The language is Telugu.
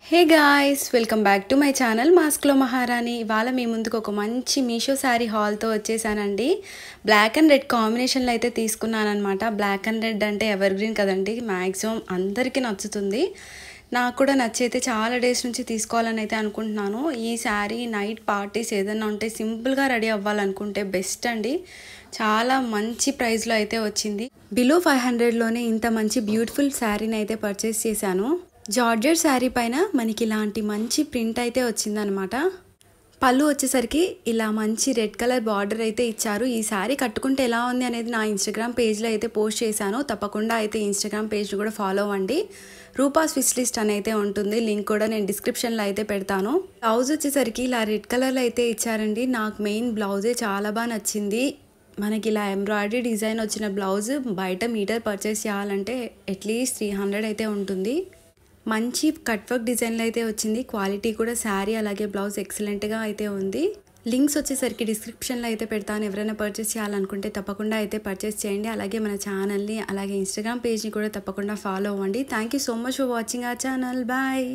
Hey guys, welcome back to my channel మాస్క్లో మహారాణి. ఇవాళ మీ ముందుకు ఒక మంచి మీషో శారీ హాల్తో వచ్చేసానండి. బ్లాక్ అండ్ రెడ్ కాంబినేషన్లో అయితే తీసుకున్నానమాట. బ్లాక్ అండ్ రెడ్ అంటే ఎవర్ గ్రీన్ కదండి, మ్యాక్సిమం అందరికీ నచ్చుతుంది. నాకు కూడా నచ్చైతే చాలా డేస్ నుంచి తీసుకోవాలని అయితే అనుకుంటున్నాను. ఈ శారీ నైట్ పార్టీస్ ఏదైనా ఉంటే సింపుల్గా రెడీ అవ్వాలనుకుంటే బెస్ట్ అండి. చాలా మంచి ప్రైస్లో అయితే వచ్చింది. బిలో 500లోనే ఇంత మంచి బ్యూటిఫుల్ శారీని అయితే పర్చేస్ చేశాను. జార్జెట్ శారీ పైన మనకి ఇలాంటి మంచి ప్రింట్ అయితే వచ్చిందనమాట. పళ్ళు వచ్చేసరికి ఇలా మంచి రెడ్ కలర్ బార్డర్ అయితే ఇచ్చారు. ఈ శారీ కట్టుకుంటే ఎలా ఉంది అనేది నా ఇన్స్టాగ్రామ్ పేజ్లో అయితే పోస్ట్ చేశాను. తప్పకుండా అయితే ఇన్స్టాగ్రామ్ పేజ్ కూడా ఫాలో అవ్వండి. రూపా స్విచ్ లిస్ట్ అని అయితే ఉంటుంది, లింక్ కూడా నేను డిస్క్రిప్షన్లో అయితే పెడతాను. బ్లౌజ్ వచ్చేసరికి ఇలా రెడ్ కలర్లో అయితే ఇచ్చారండి. నాకు మెయిన్ బ్లౌజే చాలా బాగా నచ్చింది. మనకి ఇలా ఎంబ్రాయిడరీ డిజైన్ వచ్చిన బ్లౌజ్ బయట మీటర్ పర్చేస్ చేయాలంటే అట్లీస్ట్ 300 అయితే ఉంటుంది. మంచి కట్ వర్క్ డిజైన్లో అయితే వచ్చింది. క్వాలిటీ కూడా శారీ అలాగే బ్లౌజ్ ఎక్సలెంట్గా అయితే ఉంది. లింక్స్ వచ్చేసరికి డిస్క్రిప్షన్లో అయితే పెడతాను. ఎవరైనా పర్చేస్ చేయాలనుకుంటే తప్పకుండా అయితే పర్చేస్ చేయండి. అలాగే మన ఛానల్ని అలాగే ఇన్స్టాగ్రామ్ పేజ్ని కూడా తప్పకుండా ఫాలో అవ్వండి. Thank you so much for watching our channel. Bye.